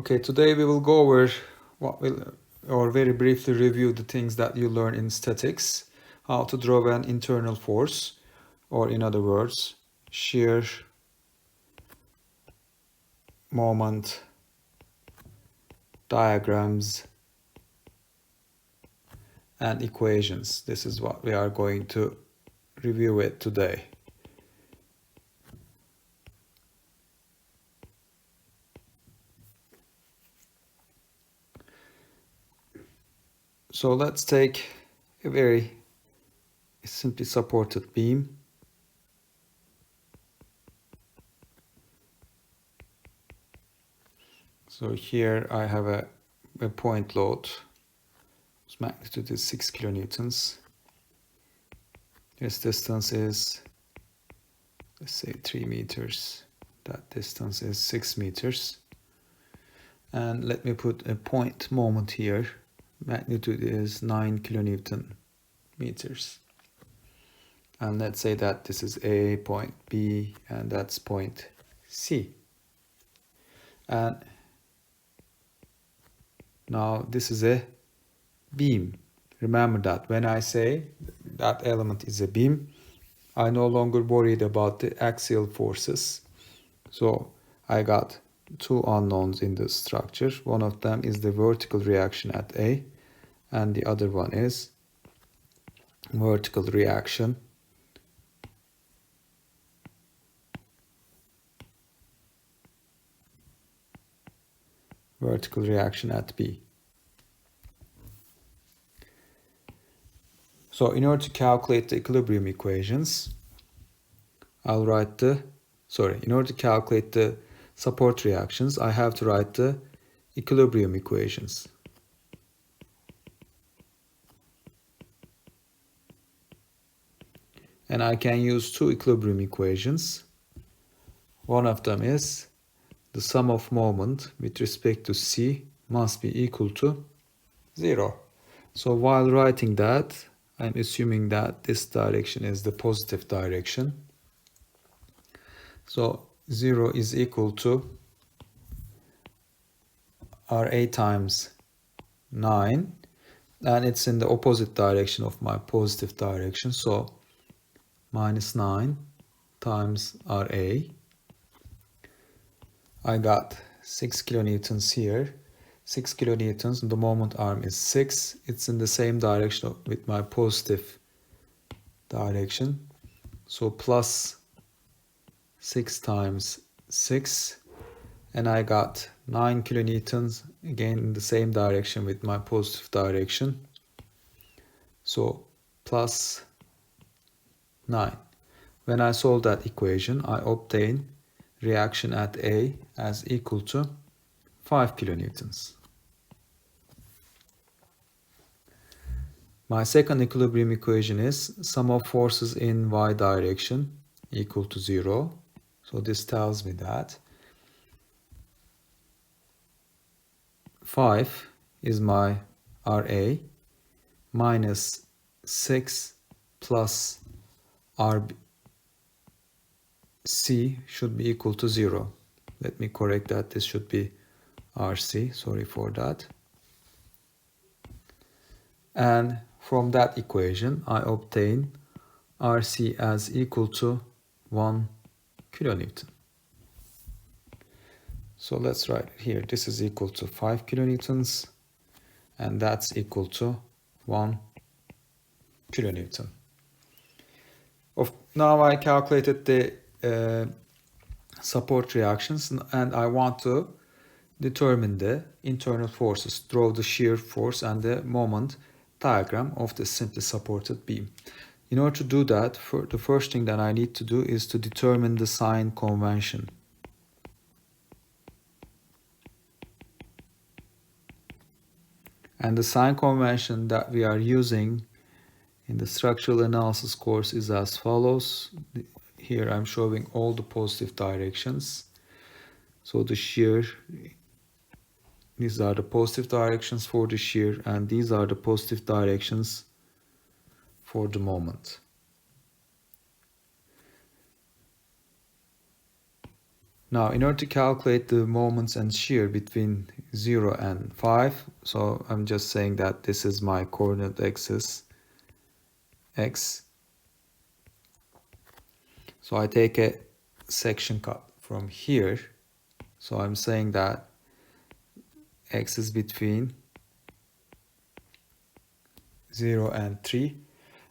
Okay, today we will go over or very briefly review the things that you learn in statics. How to draw an internal force, or in other words, shear moment diagrams and equations. This is what we are going to review it today. So let's take a very simply supported beam. So here I have a point load. Its magnitude is 6 kilonewtons. This distance is, let's say, 3 meters. That distance is 6 meters. And let me put a point moment here. Magnitude is 9 kilonewton meters. And let's say that this is A, point B, and that's point C. And now this is a beam. Remember that when I say that element is a beam, I no longer worried about the axial forces. So I got two unknowns in the structure. One of them is the vertical reaction at A, and the other one is vertical reaction at B. So in order to calculate the equilibrium equations, in order to calculate the support reactions, I have to write the equilibrium equations. And I can use two equilibrium equations. One of them is the sum of moment with respect to C must be equal to 0. So while writing that, I'm assuming that this direction is the positive direction. So 0 is equal to RA times 9, and it's in the opposite direction of my positive direction. So minus 9 times RA. I got 6 kilonewtons here. 6 kilonewtons, the moment arm is 6. It's in the same direction with my positive direction. So plus 6 times 6. And I got 9 kilonewtons, again in the same direction with my positive direction. So plus 9. When I solve that equation, I obtain reaction at A as equal to 5 kilonewtons. My second equilibrium equation is sum of forces in y direction equal to 0. So this tells me that 5 is my RA minus 6 plus RC should be equal to 0. Let me correct that. This should be RC. Sorry for that. And from that equation, I obtain RC as equal to 1 kilonewton. So let's write it here. This is equal to 5 kilonewtons, and that's equal to 1 kilonewton. Now I calculated the support reactions, and I want to determine the internal forces, draw the shear force and the moment diagram of the simply supported beam. In order to do that, the first thing that I need to do is to determine the sign convention. And the sign convention that we are using in the structural analysis course is as follows. Here I'm showing all the positive directions. So the shear, these are the positive directions for the shear, and these are the positive directions for the moment. Now, in order to calculate the moments and shear between 0 and 5, so I'm just saying that this is my coordinate axis, x. So I take a section cut from here. So I'm saying that x is between 0 and 3.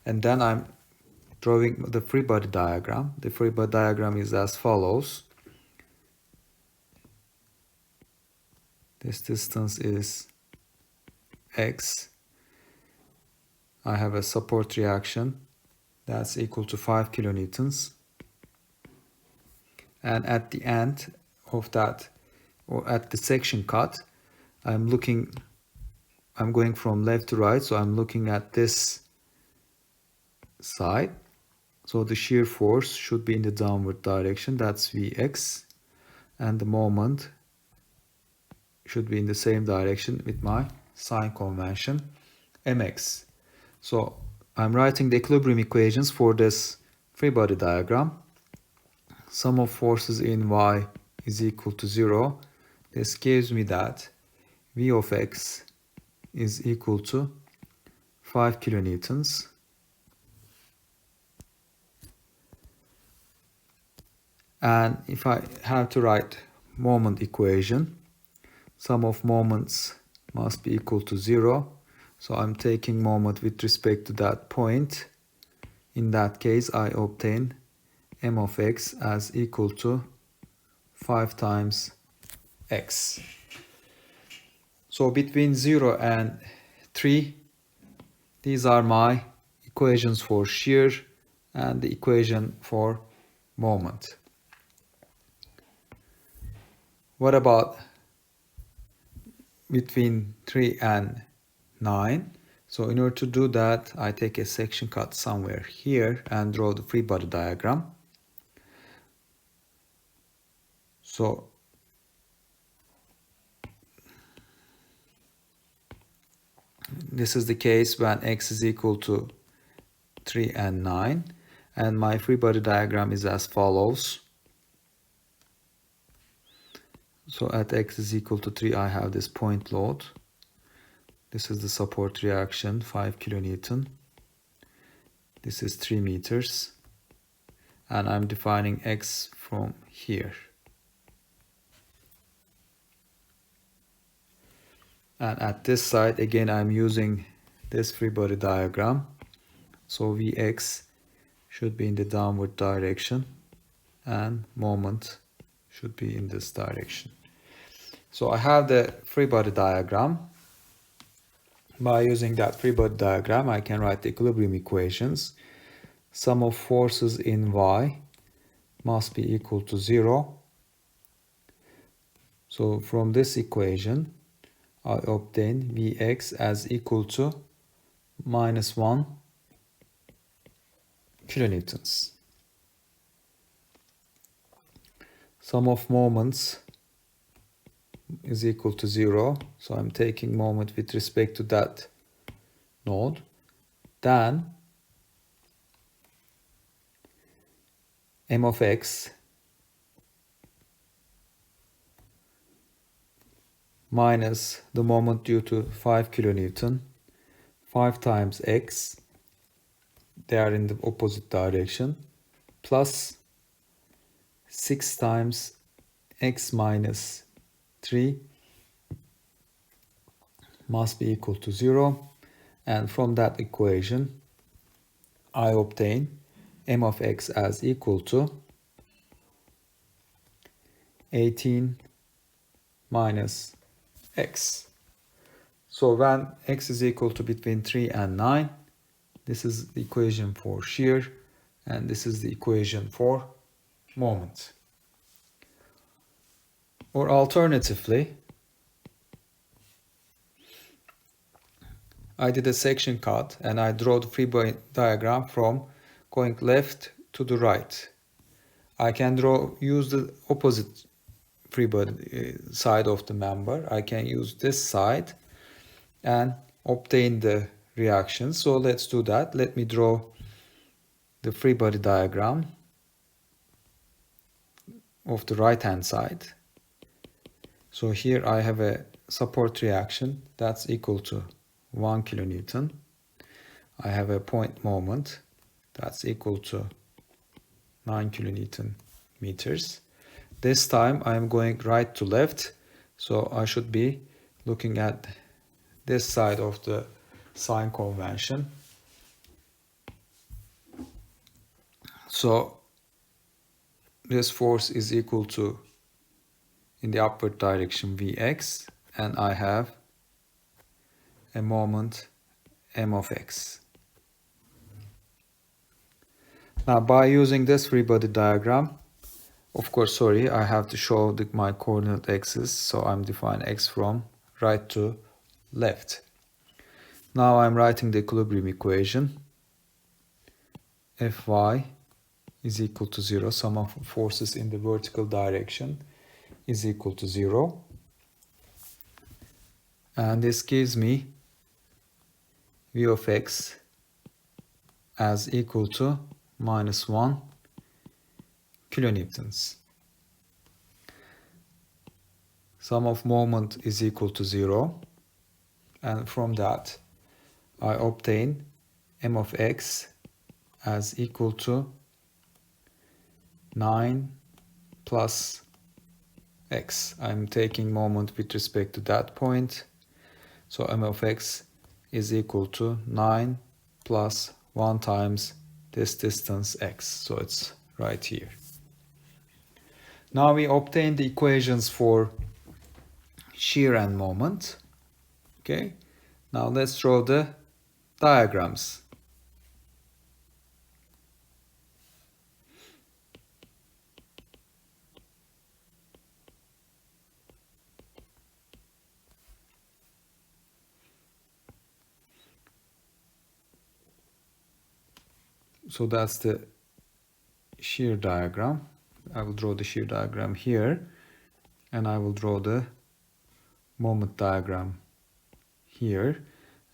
And then I'm drawing the free body diagram. The free body diagram is as follows. This distance is x. I have a support reaction that's equal to 5 kilonewtons. And at the end of that, or at the section cut, I'm going from left to right, so I'm looking at this side. So the shear force should be in the downward direction, that's Vx, and the moment should be in the same direction with my sign convention, Mx. So I'm writing the equilibrium equations for this free body diagram. Sum of forces in y is equal to 0. This gives me that V of x is equal to 5 kilonewtons. And if I have to write moment equation, sum of moments must be equal to 0. So I'm taking moment with respect to that point. In that case, I obtain m of x as equal to 5 times x. So between 0 and 3, these are my equations for shear and the equation for moment. What about between 3 and 9? So in order to do that, I take a section cut somewhere here and draw the free body diagram. So this is the case when x is equal to 3 and 9. And my free body diagram is as follows. So at x is equal to 3, I have this point load. This is the support reaction, 5 kilonewton. This is 3 meters. And I'm defining x from here. And at this side, again, I'm using this free body diagram. So Vx should be in the downward direction and moment should be in this direction. So I have the free body diagram. By using that free body diagram, I can write the equilibrium equations. Sum of forces in y must be equal to 0. So from this equation, I obtain Vx as equal to minus 1 kilonewtons. Sum of moments is equal to 0. So I'm taking moment with respect to that node. Then m of x minus the moment due to 5 kilonewton, 5 times x, they are in the opposite direction, plus 6 times x minus 3 must be equal to 0. And from that equation, I obtain m of x as equal to 18 minus x. So when x is equal to between 3 and 9, this is the equation for shear and this is the equation for moment. Or alternatively, I did a section cut and I draw the free body diagram from going left to the right. I can use the opposite free body side of the member. I can use this side and obtain the reaction. So let's do that. Let me draw the free body diagram of the right hand side. So here I have a support reaction that's equal to 1 kilonewton. I have a point moment that's equal to 9 kilonewton meters. This time I am going right to left, so I should be looking at this side of the sign convention. So this force is equal to, in the upward direction, Vx, and I have a moment m of x. Now by using this free body diagram, of course, I have to show my coordinate axis, so I'm defining x from right to left. Now I'm writing the equilibrium equation. Fy is equal to 0, sum of forces in the vertical direction is equal to 0. And this gives me V of x as equal to minus 1 kilonewtons. Sum of moment is equal to 0, and from that I obtain m of x as equal to 9 plus x. I'm taking moment with respect to that point, so m of x is equal to 9 plus 1 times this distance x, so it's right here. Now we obtain the equations for shear and moment. Okay, now let's draw the diagrams. So that's the shear diagram. I will draw the shear diagram here, and I will draw the moment diagram here,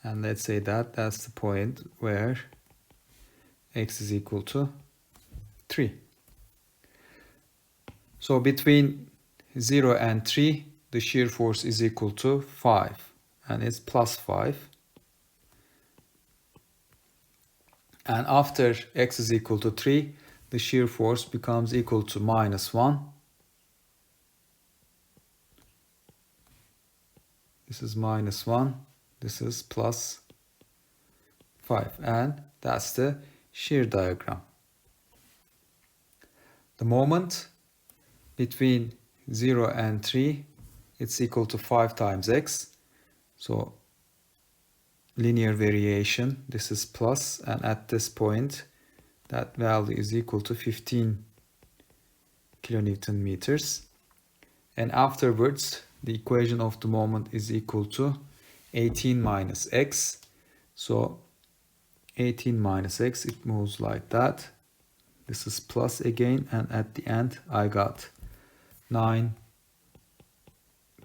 and let's say that that's the point where x is equal to 3. So between 0 and 3, the shear force is equal to 5, and it's plus 5. And after x is equal to 3, the shear force becomes equal to minus 1. This is minus 1. This is plus 5. And that's the shear diagram. The moment between 0 and 3, it's equal to 5 times x. So linear variation, this is plus, and at this point that value is equal to 15 kilonewton meters. And afterwards the equation of the moment is equal to 18 minus x. So 18 minus x, it moves like that. This is plus again, and at the end I got 9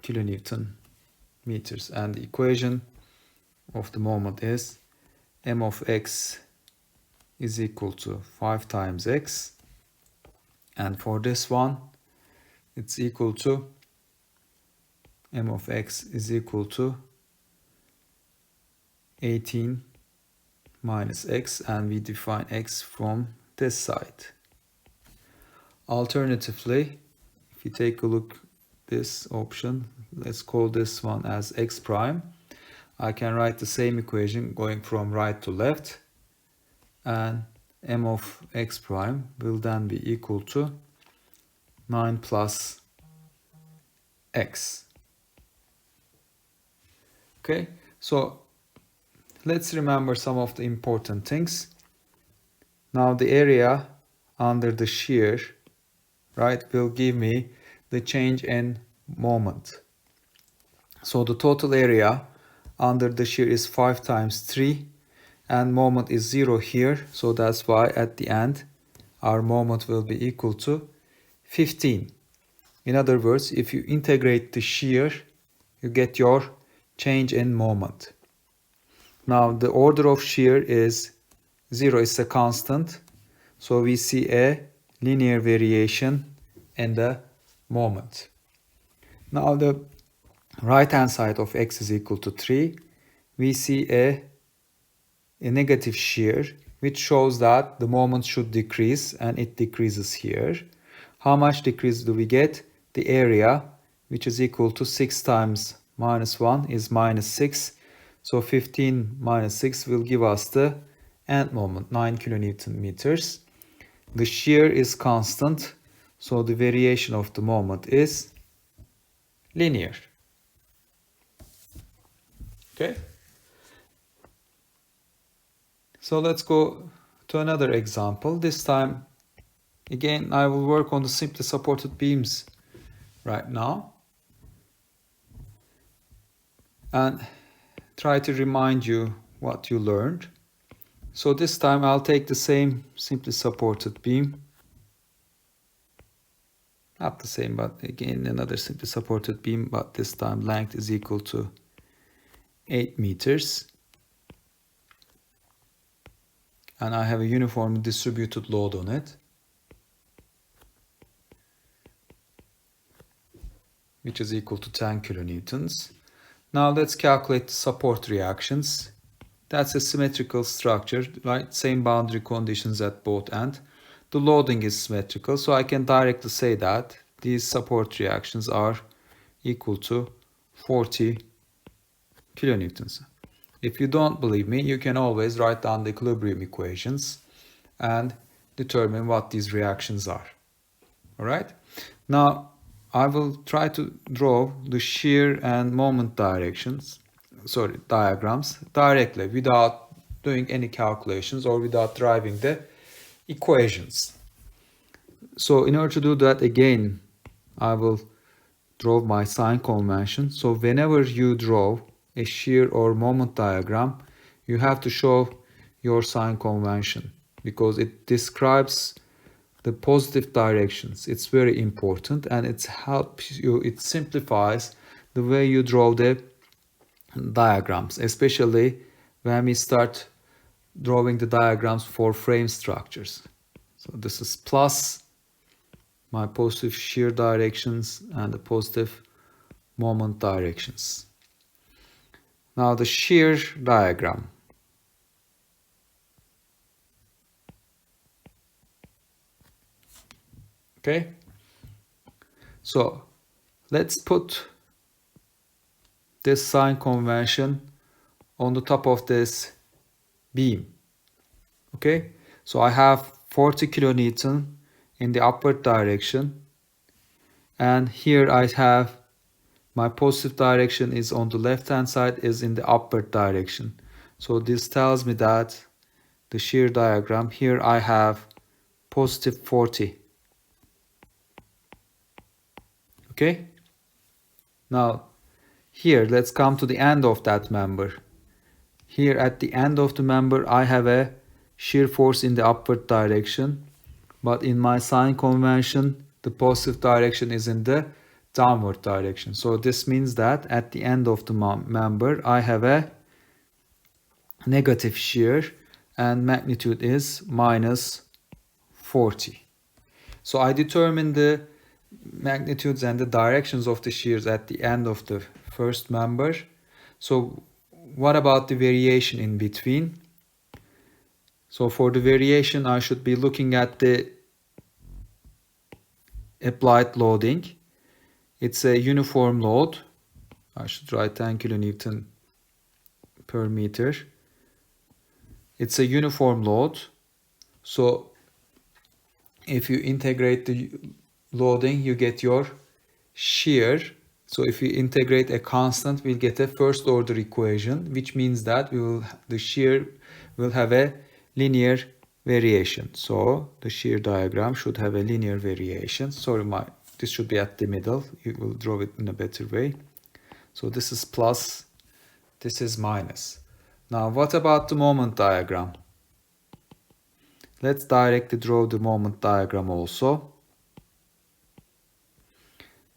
kilonewton meters, and the equation of the moment is m of x is equal to 5 times x, and for this one it's equal to m of x is equal to 18 minus x, and we define x from this side. Alternatively, if you take a look this option, let's call this one as x prime. I can write the same equation going from right to left, and m of x prime will then be equal to 9 plus x. Okay, so let's remember some of the important things. Now the area under the shear, right, will give me the change in moment. So the total area under the shear is 5 times 3, and moment is 0 here, so that's why at the end our moment will be equal to 15. In other words, if you integrate the shear, you get your change in moment. Now the order of shear is 0 is a constant, so we see a linear variation and the moment. Now the right hand side of x is equal to 3, we see a negative shear, which shows that the moment should decrease, and it decreases here. How much decrease do we get? The area, which is equal to 6 times minus 1 is minus 6. So 15 minus 6 will give us the end moment, 9 kilonewton meters. The shear is constant, so the variation of the moment is linear. Okay. So let's go to another example. This time, again, I will work on the simply supported beams right now and try to remind you what you learned. So this time I'll take the same simply supported beam. Not the same, but again another simply supported beam, but this time length is equal to 8 meters. And I have a uniformly distributed load on it, which is equal to 10 kilonewtons. Now let's calculate the support reactions. That's a symmetrical structure, right? Same boundary conditions at both ends. The loading is symmetrical, so I can directly say that these support reactions are equal to 40 kilonewtons. If you don't believe me, you can always write down the equilibrium equations and determine what these reactions are. All right? Now, I will try to draw the shear and moment diagrams directly without doing any calculations or without driving the equations. So in order to do that, again, I will draw my sign convention. So whenever you draw a shear or moment diagram, you have to show your sign convention because it describes the positive directions. It's very important, and it helps you, it simplifies the way you draw the diagrams, especially when we start drawing the diagrams for frame structures. So this is plus my positive shear directions and the positive moment directions. Now the shear diagram. Okay, so let's put this sign convention on the top of this beam. Okay, so I have 40 kilonewton in the upward direction, and here I have my positive direction is on the left hand side, is in the upward direction. So this tells me that the shear diagram, here I have positive 40. Okay, now here let's come to the end of that member. Here at the end of the member I have a shear force in the upward direction, but in my sign convention the positive direction is in the downward direction. So this means that at the end of the member I have a negative shear and magnitude is minus 40. So I determine the magnitudes and the directions of the shears at the end of the first member. So what about the variation in between? So for the variation I should be looking at the applied loading. It's a uniform load. I should write 10 kilonewton per meter. It's a uniform load. So if you integrate the loading, you get your shear. So if you integrate a constant, we'll get a first order equation, which means that the shear will have a linear variation. So the shear diagram should have a linear variation. Sorry, this should be at the middle. You will draw it in a better way. So this is plus, this is minus. Now what about the moment diagram? Let's directly draw the moment diagram also.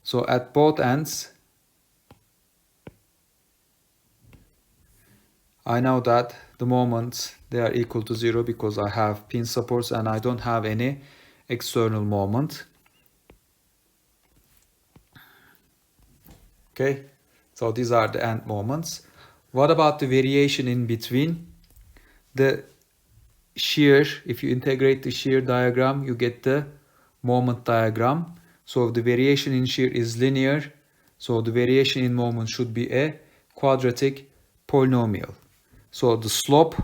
So at both ends, I know that the moments, they are equal to 0 because I have pin supports and I don't have any external moment. Okay, so these are the end moments. What about the variation in between? The shear, if you integrate the shear diagram, you get the moment diagram. So the variation in shear is linear. So the variation in moment should be a quadratic polynomial. So the slope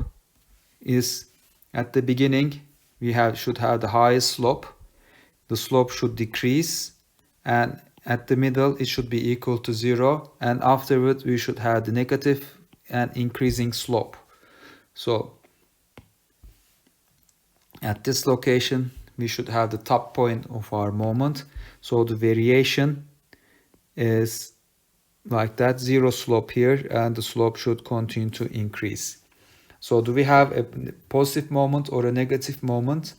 is at the beginning, we should have the highest slope. The slope should decrease, and at the middle it should be equal to 0, and afterward we should have the negative and increasing slope. So at this location we should have the top point of our moment. So the variation is like that, 0 slope here, and the slope should continue to increase. So do we have a positive moment or a negative moment?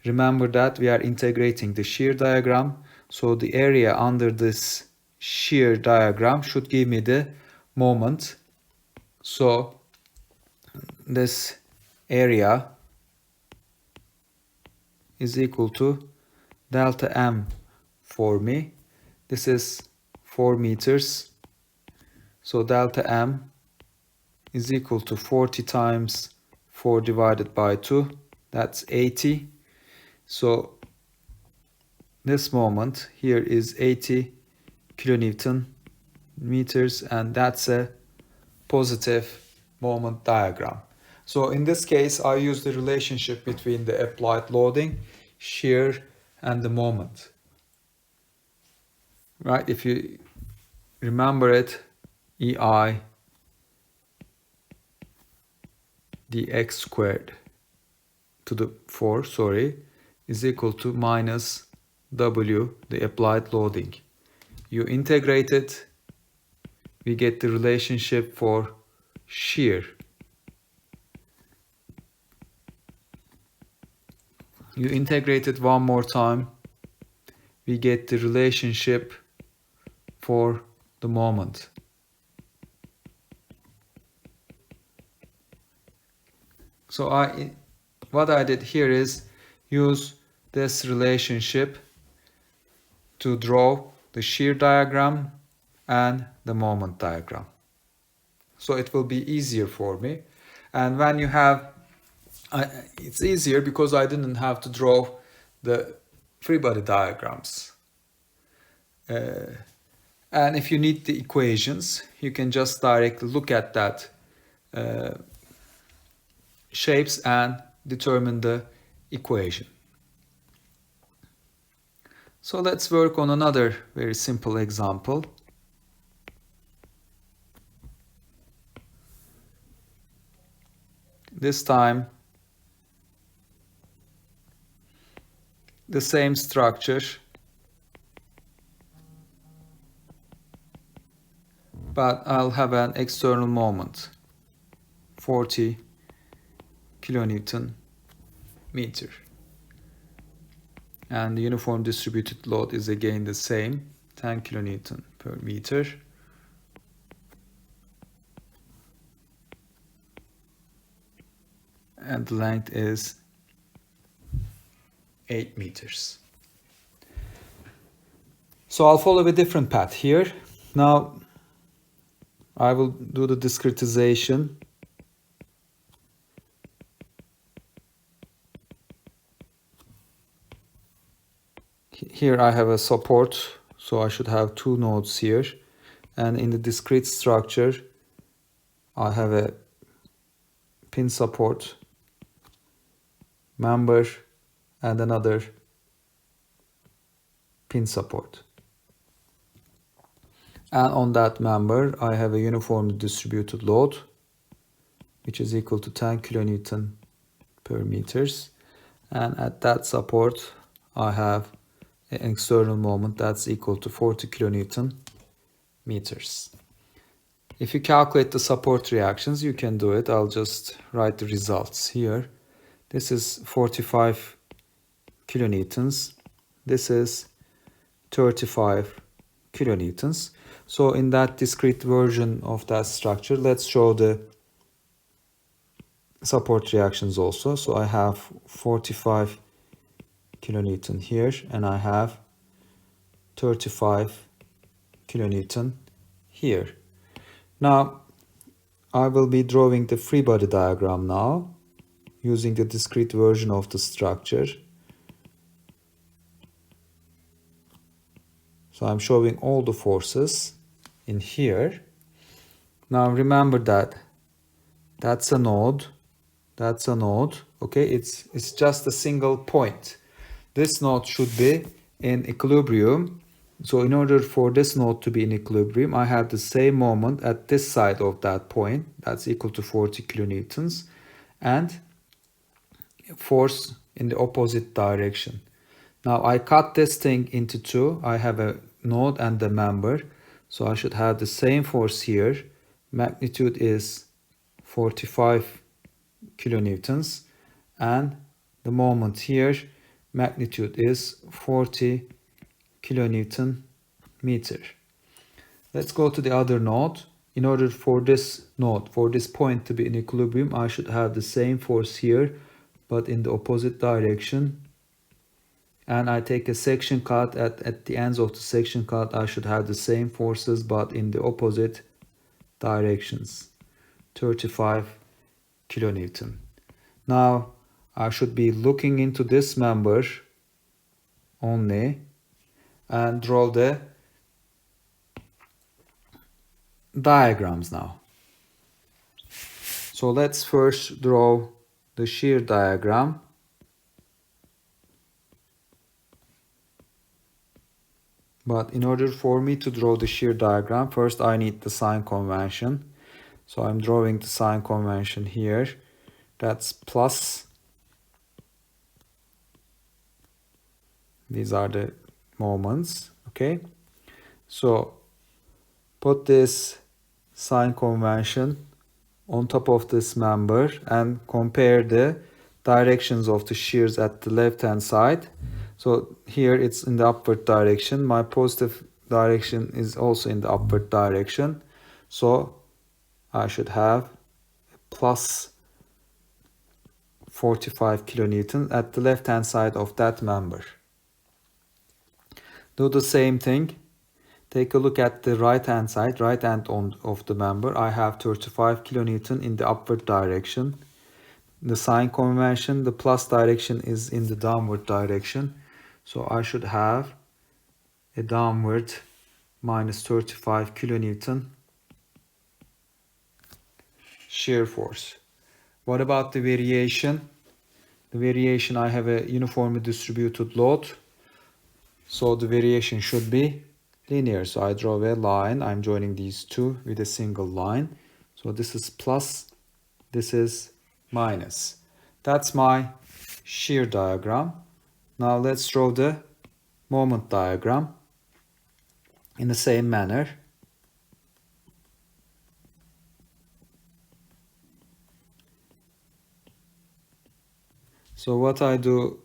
Remember that we are integrating the shear diagram. So the area under this shear diagram should give me the moment. So this area is equal to delta M for me. This is 4 meters. So delta M is equal to 40 times 4 divided by 2. That's 80. So this moment here is 80 kilonewton meters, and that's a positive moment diagram. So in this case, I use the relationship between the applied loading, shear, and the moment. Right? If you remember it, EI dx squared to the 4, is equal to minus W, the applied loading. You integrate it, we get the relationship for shear. You integrate it one more time, we get the relationship for the moment. So what I did here is use this relationship to draw the shear diagram and the moment diagram. So it will be easier for me. And when you have, it's easier because I didn't have to draw the free body diagrams. And if you need the equations, you can just directly look at that shapes and determine the equation. So let's work on another very simple example. This time, the same structure, but I'll have an external moment, 40 kilonewton meter. And the uniform distributed load is again the same, 10 kilonewton per meter. And the length is 8 meters. So I'll follow a different path here. Now I will do the discretization. Here I have a support, so I should have 2 nodes here. And in the discrete structure, I have a pin support, member, and another pin support. And on that member, I have a uniformly distributed load, which is equal to 10 kilonewton per meters. And at that support, I have an external moment that's equal to 40 kilonewton meters. If you calculate the support reactions, you can do it. I'll just write the results here. This is 45 kilonewtons. This is 35 kilonewtons. So in that discrete version of that structure, let's show the support reactions also. So I have 45 kilonewton here, and I have 35 kilonewton here. Now I will be drawing the free body diagram now using the discrete version of the structure. So I'm showing all the forces in here. Now remember that that's a node, okay? It's just a single point. This node should be in equilibrium. So in order for this node to be in equilibrium, I have the same moment at this side of that point. That's equal to 40 kilonewtons. And force in the opposite direction. Now I cut this thing into two. I have a node and a member. So I should have the same force here. Magnitude is 45 kilonewtons. And the moment here, magnitude is 40 kilonewton meter. Let's go to the other node. In order for this node, for this point to be in equilibrium, I should have the same force here, but in the opposite direction. And I take a section cut. At the ends of the section cut, I should have the same forces, but in the opposite directions. 35 kilonewton. Now I should be looking into this member only and draw the diagrams now. So let's first draw the shear diagram. But in order for me to draw the shear diagram, first I need the sign convention. So I'm drawing the sign convention here. That's plus. These are the moments, okay? So put this sign convention on top of this member and compare the directions of the shears at the left hand side. So here it's in the upward direction. My positive direction is also in the upward direction. So I should have plus 45 kilonewton at the left hand side of that member. Do the same thing. Take a look at the right hand side, right hand of the member. I have 35 kilonewton in the upward direction. The sign convention, the plus direction is in the downward direction. So I should have a downward minus 35 kilonewton shear force. What about the variation? The variation, I have a uniformly distributed load. So the variation should be linear. So I draw a line. I'm joining these two with a single line. So this is plus, this is minus. That's my shear diagram. Now let's draw the moment diagram in the same manner. So what I do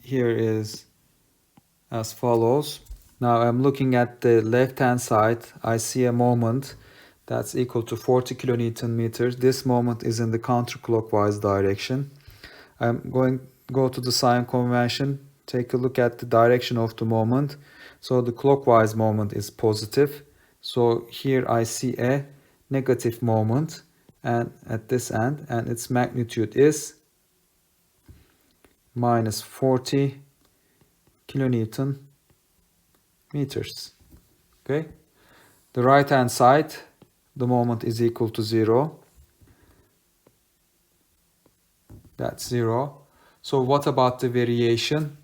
here is as follows. Now I'm looking at the left hand side. I see a moment that's equal to 40 kilonewton meters. This moment is in the counterclockwise direction. I'm going to go to the sign convention, take a look at the direction of the moment. So the clockwise moment is positive. So here I see a negative moment and at this end, and its magnitude is minus 40 kilonewton meters. Okay. The right hand side, the moment is equal to 0. That's 0. So what about the variation?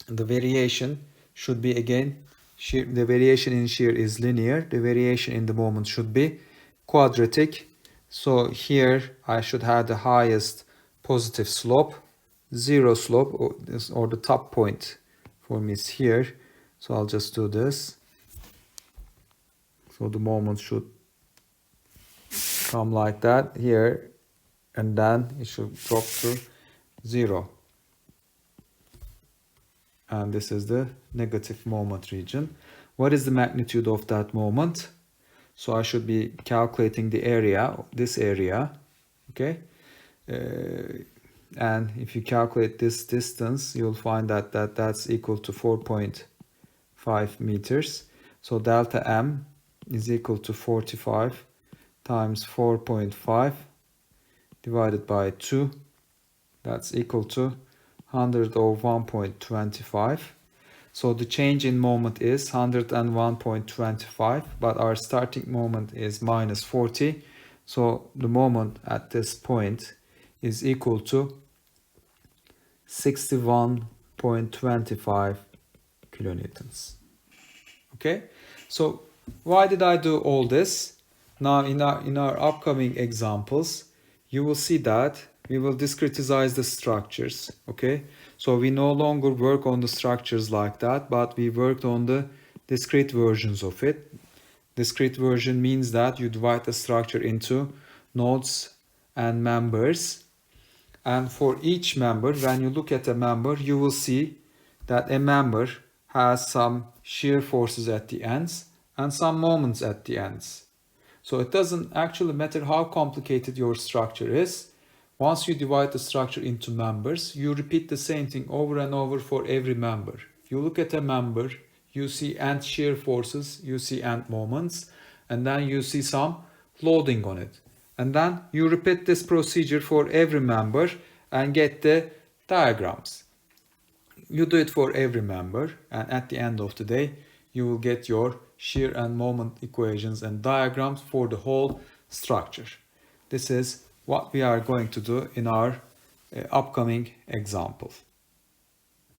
The variation should be again, the variation in shear is linear. The variation in the moment should be quadratic. So here I should have the highest positive slope, 0 slope, or the top point for me is here. So I'll just do this. So the moment should come like that here, and then it should drop to 0. And this is the negative moment region. What is the magnitude of that moment? So I should be calculating the area, this area, okay? And if you calculate this distance, you'll find that that's equal to 4.5 meters. So delta M is equal to 45 times 4.5 divided by 2. That's equal to 100 over 1.25. So the change in moment is 101.25, but our starting moment is minus 40. So the moment at this point is equal to 61.25 kilonewtons. Okay, so why did I do all this? Now in our upcoming examples, you will see that we will discretize the structures. Okay, so we no longer work on the structures like that, but we worked on the discrete versions of it. Discrete version means that you divide the structure into nodes and members. And for each member, when you look at a member, you will see that a member has some shear forces at the ends and some moments at the ends. So it doesn't actually matter how complicated your structure is. Once you divide the structure into members, you repeat the same thing over and over for every member. You look at a member, you see end shear forces, you see end moments, and then you see some loading on it. And then you repeat this procedure for every member and get the diagrams. You do it for every member, and at the end of the day, you will get your shear and moment equations and diagrams for the whole structure. This is what we are going to do in our upcoming example.